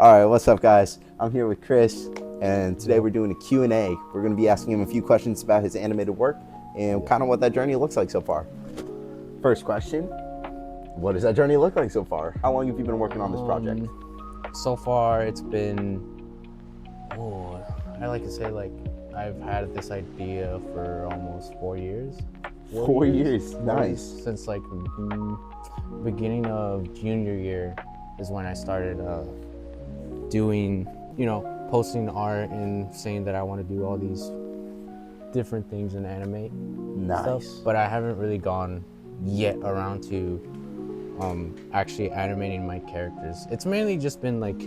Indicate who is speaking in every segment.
Speaker 1: All right, what's up, guys? I'm here with Chris, and today we're doing a Q&A. We're going to be asking him a few questions about his animated work and kind of what that journey looks like so far. First question, what does that journey look like so far? How long have you been working on this project?
Speaker 2: So far, it's been, I like to say, I've had this idea for almost 4 years.
Speaker 1: 4 years, nice.
Speaker 2: Since beginning of junior year is when I started doing, posting art and saying that I want to do all these different things and animate stuff. But I haven't really gone yet around to actually animating my characters. It's mainly just been like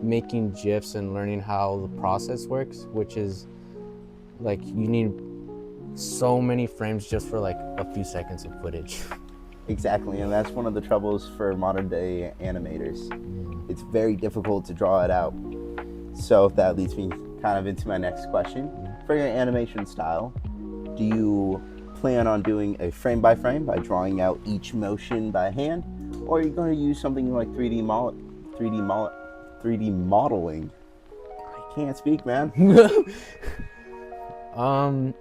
Speaker 2: making GIFs and learning how the process works, which is like you need so many frames just for like a few seconds of footage.
Speaker 1: Exactly, and that's one of the troubles for modern day animators. It's very difficult to draw it out. So that leads me kind of into my next question. For your animation style, do you plan on doing a frame by frame by drawing out each motion by hand, or are you going to use something like 3D modeling? I can't speak, man.
Speaker 2: I'm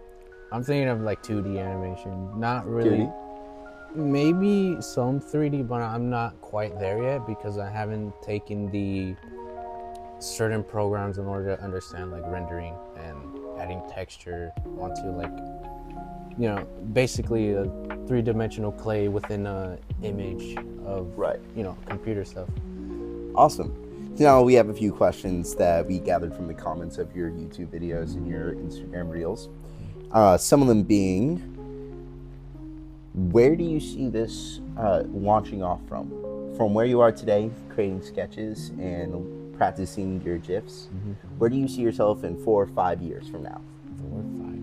Speaker 2: thinking of like 2D animation. Not really.
Speaker 1: 2D?
Speaker 2: Maybe some 3D, but I'm not quite there yet because I haven't taken the certain programs in order to understand like rendering and adding texture onto basically a three-dimensional clay within a image of computer stuff.
Speaker 1: Awesome. Now we have a few questions that we gathered from the comments of your YouTube videos and your Instagram reels. Some of them being, where do you see this launching off from? From where you are today, creating sketches and practicing your GIFs, where do you see yourself in 4 or 5 years from now?
Speaker 2: 4 or 5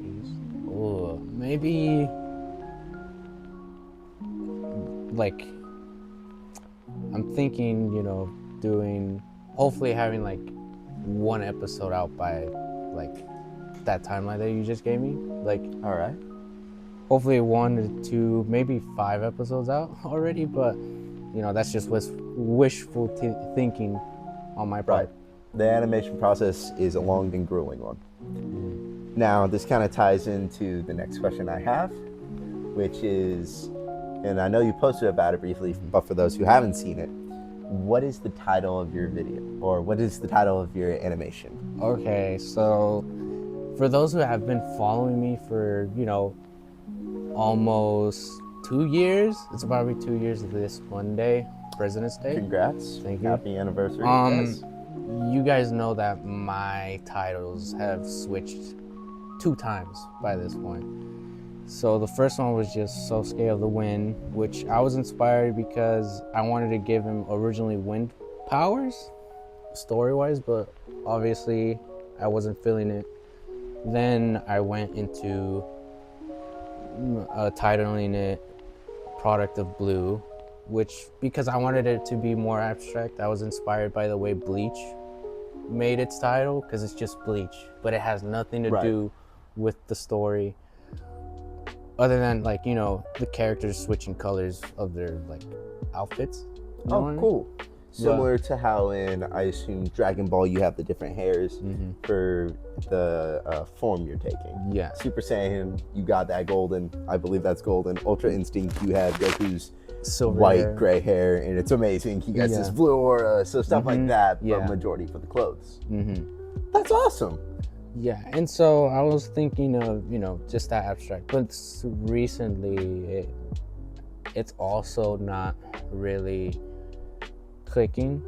Speaker 2: years? Oh, maybe like I'm thinking, hopefully having like 1 episode out by like that timeline that you just gave me.
Speaker 1: All right.
Speaker 2: Hopefully 1 to 2, maybe 5 episodes out already, but that's just wishful thinking on my part.
Speaker 1: Right. The animation process is a long and grueling one. Now, this kind of ties into the next question I have, which is, and I know you posted about it briefly, but for those who haven't seen it, what is the title of your video, or what is the title of your animation?
Speaker 2: Okay, so for those who have been following me for, almost 2 years, it's about 2 years of this Monday, President's Day.
Speaker 1: Congrats.
Speaker 2: Thank you.
Speaker 1: Happy anniversary. Yes.
Speaker 2: You guys know that my titles have switched 2 times by this point. So the first one was just Sosuke of the Wind, which I was inspired because I wanted to give him originally wind powers, story-wise, but obviously I wasn't feeling it. Then I went into titling it Product of Blue, which, because I wanted it to be more abstract, I was inspired by the way Bleach made its title, because it's just Bleach, but it has nothing to do with the story other than the characters switching colors of their outfits.
Speaker 1: Cool. Similar to how in, I assume, Dragon Ball, you have the different hairs for the form you're taking.
Speaker 2: Yeah.
Speaker 1: Super Saiyan, you got that golden. I believe that's golden. Ultra Instinct, you have Goku's
Speaker 2: silver
Speaker 1: white,
Speaker 2: hair,
Speaker 1: gray hair, and it's amazing. He gets this blue aura, so stuff like that, but majority for the clothes. That's awesome.
Speaker 2: Yeah, and so I was thinking of, just that abstract. But recently, it's also not really clicking.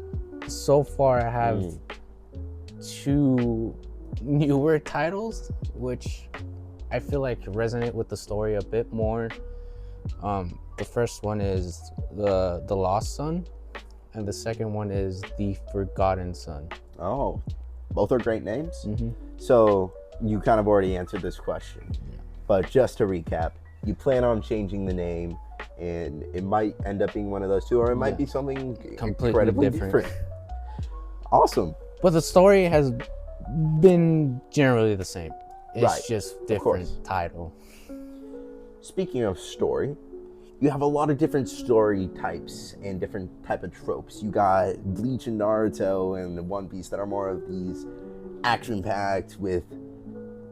Speaker 2: So far, I have 2 newer titles, which I feel like resonate with the story a bit more. The first one is the Lost Son, and the second one is the Forgotten Son.
Speaker 1: Oh, both are great names. So you kind of already answered this question, but just to recap, you plan on changing the name, and it might end up being one of those 2, or it might be something
Speaker 2: completely
Speaker 1: incredibly different. Awesome.
Speaker 2: But the story has been generally the same. It's just different title.
Speaker 1: Speaking of story, you have a lot of different story types and different type of tropes. You got Bleach and Naruto and One Piece that are more of these action-packed with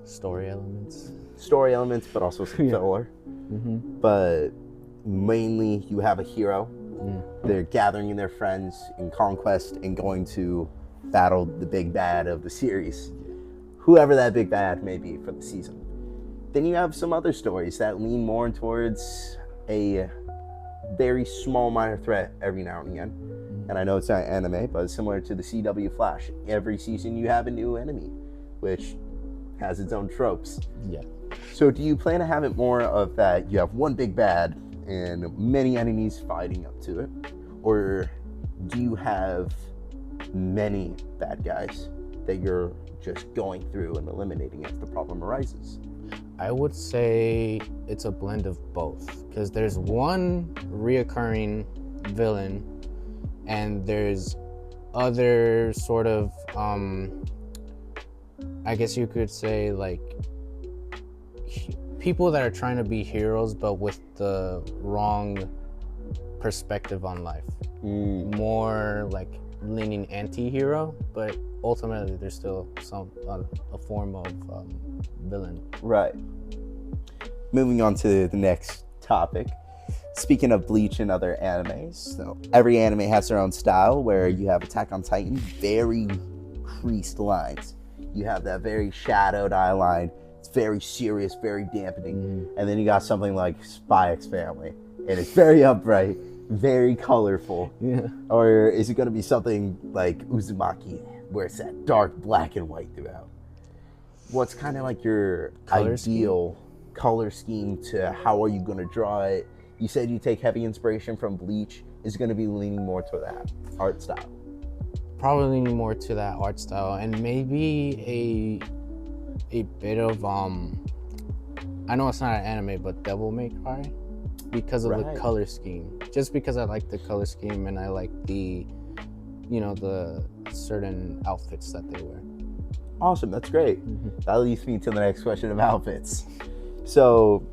Speaker 2: Story elements.
Speaker 1: but also some filler. But mainly you have a hero. They're gathering their friends in conquest and going to battle the big bad of the series, whoever that big bad may be for the season. Then you have some other stories that lean more towards a very small minor threat every now and again. And I know it's not anime, but it's similar to the CW Flash. Every season you have a new enemy, which has its own tropes.
Speaker 2: Yeah.
Speaker 1: So do you plan to have it more of that you have one big bad and many enemies fighting up to it? Or do you have many bad guys that you're just going through and eliminating as the problem arises?
Speaker 2: I would say it's a blend of both, because there's one reoccurring villain and there's other sort of I guess you could say like people that are trying to be heroes but with the wrong perspective on life. More like leaning anti-hero, but ultimately there's still a form of villain.
Speaker 1: Right. Moving on to the next topic. Speaking of Bleach and other animes, so every anime has their own style, where you have Attack on Titan, very creased lines. You have that very shadowed eye line. It's very serious, very dampening. And then you got something like Spy X Family, and it's very upright, very colorful.
Speaker 2: Yeah.
Speaker 1: Or is it going to be something like Uzumaki, where it's that dark black and white throughout? What's kind of like your ideal color scheme to how are you going to draw it? You said you take heavy inspiration from Bleach. Is it going to be leaning more to that art style?
Speaker 2: Probably leaning more to that art style, and maybe a bit of I know it's not an anime, but Devil May Cry, because of the color scheme. Just because I like the color scheme and I like the certain outfits that they wear.
Speaker 1: Awesome, that's great. That leads me to the next question of outfits. So,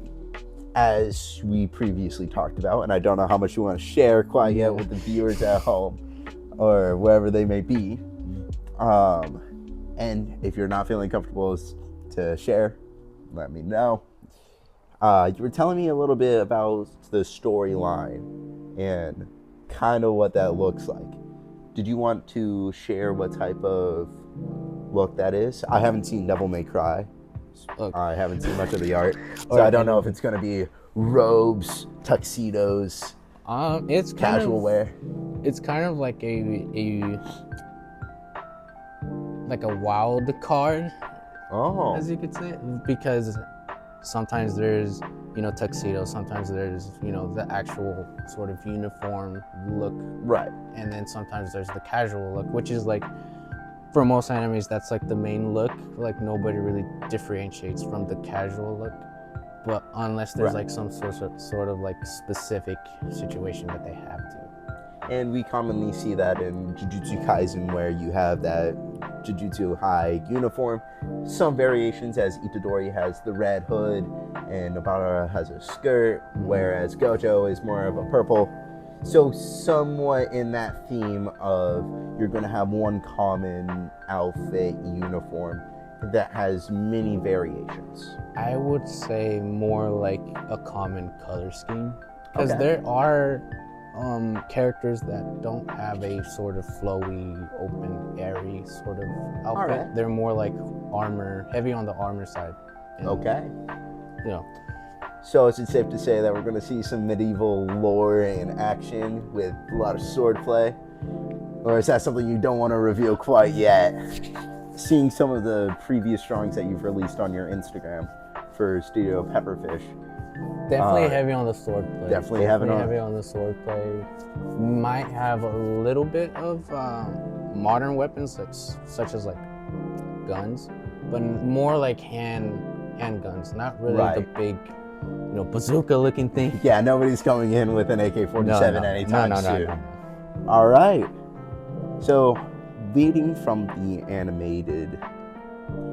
Speaker 1: as we previously talked about, and I don't know how much you want to share quite yet with the viewers at home or wherever they may be, and if you're not feeling comfortable to share, let me know. You were telling me a little bit about the storyline and kind of what that looks like. Did you want to share what type of look that is? I haven't seen Devil May Cry. I haven't seen much of the art, so I don't know if it's going to be robes, tuxedos,
Speaker 2: it's
Speaker 1: casual wear.
Speaker 2: It's kind of like a wild card, as you could say, because sometimes there's tuxedos, sometimes there's the actual sort of uniform look,
Speaker 1: right? And
Speaker 2: then sometimes there's the casual look, which is like, for most animes, that's like the main look. Like nobody really differentiates from the casual look, but unless there's like some sort of like specific situation that they have to.
Speaker 1: And we commonly see that in Jujutsu Kaisen, where you have that Jujutsu High uniform. Some variations, as Itadori has the red hood and Nobara has a skirt, whereas Gojo is more of a purple. So somewhat in that theme of you're going to have one common outfit uniform that has many variations.
Speaker 2: I would say more like a common color scheme, because there are characters that don't have a sort of flowy, open, airy sort of outfit. Right. They're more like armor, heavy on the armor side.
Speaker 1: So is it safe to say that we're going to see some medieval lore and action with a lot of swordplay? Or is that something you don't want to reveal quite yet? Seeing some of the previous drawings that you've released on your Instagram for Studio Pepperfish.
Speaker 2: Definitely heavy on the swordplay.
Speaker 1: Definitely heavy
Speaker 2: on the swordplay. Might have a little bit of modern weapons such as like guns, but more like handguns, not really the big bazooka looking thing.
Speaker 1: Yeah, nobody's coming in with an AK-47 anytime soon.
Speaker 2: No.
Speaker 1: All right. So, leading from the animated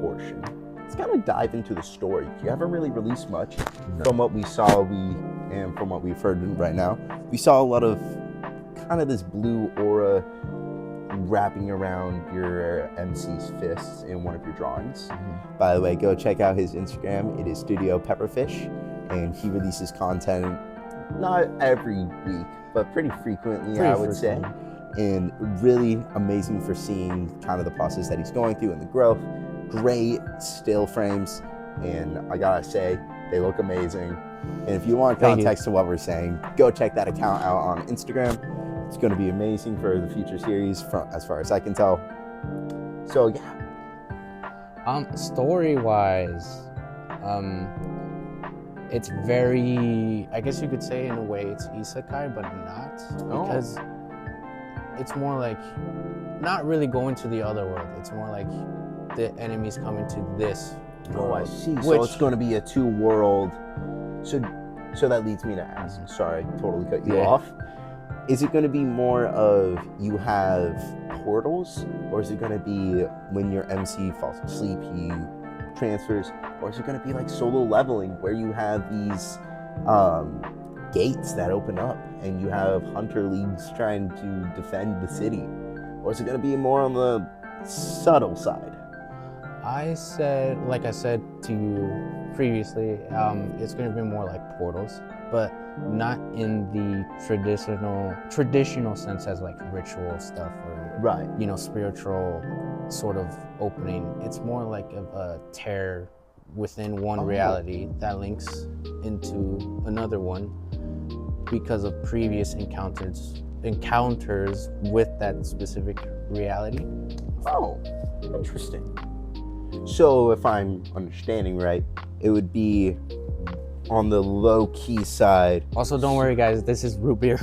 Speaker 1: portion, let's kind of dive into the story. You haven't really released much. From what we saw, we and from what we've heard right now, we saw a lot of kind of this blue aura wrapping around your MC's fists in one of your drawings. By the way, go check out his Instagram. It is Studio Pepperfish, and he releases content not every week, but pretty frequently, I would say. And really amazing for seeing kind of the process that he's going through and the growth. Great still frames, and I gotta say, they look amazing. And if you want context to what we're saying, go check that account out on Instagram. It's going to be amazing for the future series, as far as I can tell. So yeah.
Speaker 2: Story-wise, it's very, I guess you could say in a way it's isekai, but not, because it's more like not really going to the other world. It's more like the enemies coming to this world.
Speaker 1: Oh, I see. So it's going to be a two-world. So that leads me to ask. Sorry, totally cut you off. Is it going to be more of you have portals, or is it going to be when your MC falls asleep, he transfers, or is it going to be like solo leveling where you have these gates that open up and you have hunter leagues trying to defend the city, or is it going to be more on the subtle side?
Speaker 2: Like I said to you previously, it's going to be more like portals, but not in the traditional sense as like ritual stuff or spiritual sort of opening. It's more like a tear within one reality that links into another one because of previous encounters with that specific reality.
Speaker 1: Oh, interesting. So if I'm understanding right, it would be on the low-key side.
Speaker 2: Also, don't worry, guys. This is root beer.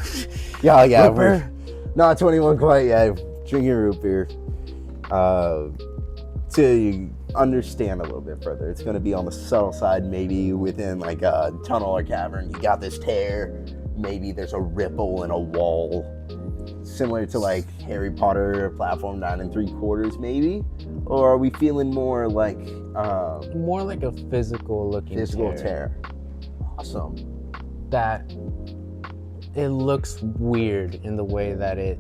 Speaker 1: Yeah,
Speaker 2: root
Speaker 1: we're not 21 quite yet. Drinking root beer. To understand a little bit further, it's going to be on the subtle side, maybe within like a tunnel or cavern. You got this tear. Maybe there's a ripple in a wall, similar to like Harry Potter platform 9 3/4, maybe. Or are we feeling more like
Speaker 2: a physical looking
Speaker 1: tear? Awesome.
Speaker 2: That it looks weird in the way that it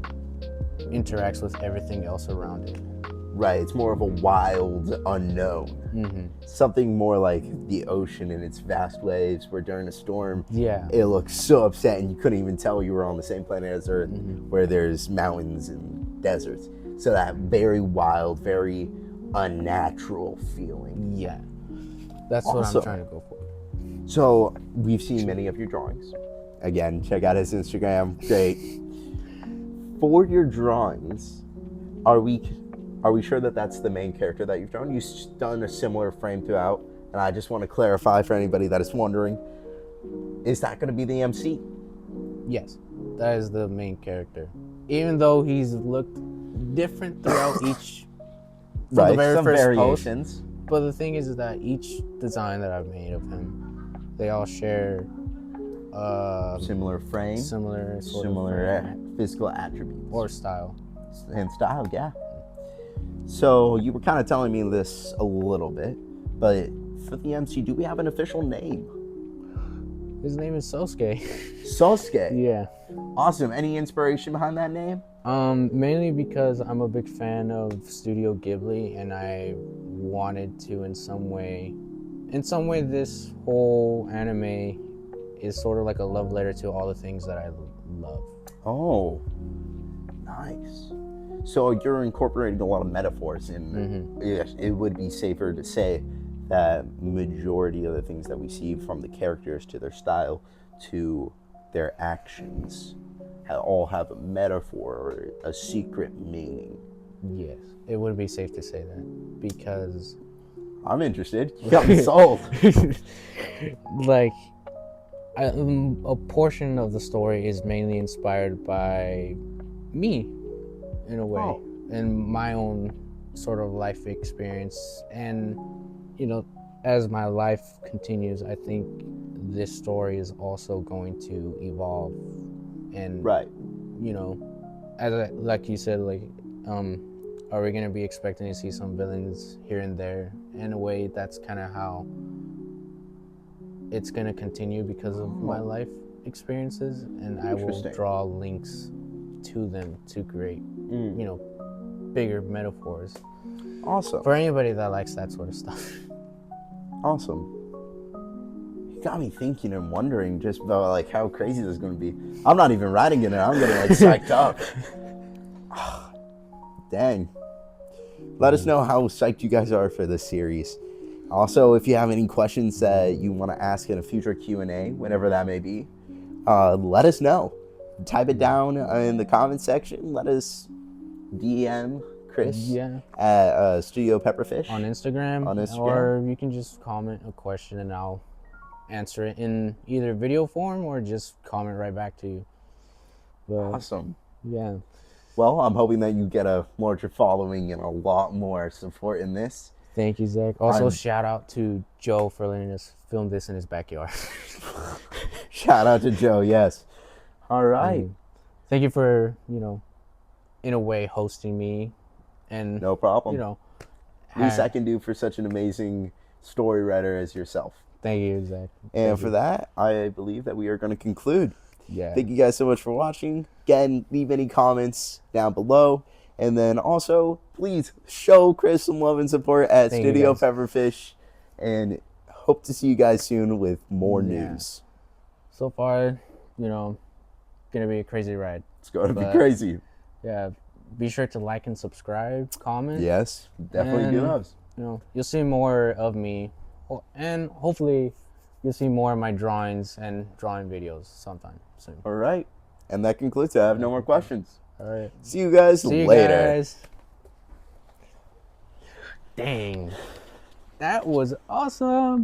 Speaker 2: interacts with everything else around it.
Speaker 1: Right, it's more of a wild unknown. Something more like the ocean and its vast waves, where during a storm, it looks so upset and you couldn't even tell you were on the same planet as Earth, where there's mountains and deserts. So that very wild, very unnatural feeling.
Speaker 2: Yeah, that's what I'm trying to go for.
Speaker 1: So we've seen many of your drawings. Again, check out his Instagram. Great. For your drawings, are we sure that that's the main character that you've drawn? You've done a similar frame throughout, and I just want to clarify for anybody that is wondering, is that going to be the MC?
Speaker 2: Yes, that is the main character. Even though he's looked different throughout each
Speaker 1: Right,
Speaker 2: the very
Speaker 1: some
Speaker 2: first
Speaker 1: variations.
Speaker 2: Post, but the thing is that each design that I've made of him, they all share
Speaker 1: similar frame,
Speaker 2: similar
Speaker 1: physical attributes
Speaker 2: or style.
Speaker 1: And style, yeah. So you were kind of telling me this a little bit, but for the MC, do we have an official name?
Speaker 2: His name is Sosuke.
Speaker 1: Sosuke?
Speaker 2: Yeah.
Speaker 1: Awesome. Any inspiration behind that name?
Speaker 2: Mainly because I'm a big fan of Studio Ghibli, and I wanted to in some way this whole anime is sort of like a love letter to all the things that I love.
Speaker 1: Oh, nice. So you're incorporating a lot of metaphors in. Yes, it would be safer to say that majority of the things that we see, from the characters to their style to their actions, all have a metaphor or a secret meaning.
Speaker 2: Yes, it would be safe to say that, because
Speaker 1: I'm interested. You got me sold.
Speaker 2: Like, a portion of the story is mainly inspired by me, in a way, and my own sort of life experience. And, as my life continues, I think this story is also going to evolve. And, like you said, are we going to be expecting to see some villains here and there? In a way, that's kind of how it's gonna continue because of my life experiences, and I will
Speaker 1: Interesting.
Speaker 2: draw links to them to create, you know, bigger metaphors
Speaker 1: Awesome.
Speaker 2: for anybody that likes that sort of stuff.
Speaker 1: Awesome. You got me thinking and wondering just about like how crazy this is going to be. I'm not even writing it, and I'm getting like psyched up. Dang. Let us know how psyched you guys are for this series. Also, if you have any questions that you want to ask in a future Q&A, whenever that may be, let us know. Type it down in the comment section. Let us DM Chris at Studio Pepperfish
Speaker 2: on Instagram. Or you can just comment a question and I'll answer it in either video form or just comment right back to you. But,
Speaker 1: awesome.
Speaker 2: Yeah.
Speaker 1: Well, I'm hoping that you get a larger following and a lot more support in this.
Speaker 2: Thank you, Zach. Also, shout out to Joe for letting us film this in his backyard.
Speaker 1: Shout out to Joe, yes. All right.
Speaker 2: Thank you for, in a way, hosting me. And
Speaker 1: no problem. Least I can do for such an amazing story writer as yourself.
Speaker 2: Thank you, Zach.
Speaker 1: And for that, I believe that we are going to conclude.
Speaker 2: Yeah.
Speaker 1: Thank you guys so much for watching. Again, leave any comments down below. And then also, please show Chris some love and support at Studio Pepperfish. And hope to see you guys soon with more news.
Speaker 2: So far, going to be a crazy ride.
Speaker 1: It's going to be crazy.
Speaker 2: Yeah. Be sure to like and subscribe, comment.
Speaker 1: Yes, definitely do those.
Speaker 2: You'll see more of me. And hopefully you'll see more of my drawings and drawing videos sometime soon.
Speaker 1: All right. And that concludes it. I have no more questions.
Speaker 2: All right.
Speaker 1: See you guys later.
Speaker 2: Dang. That was awesome.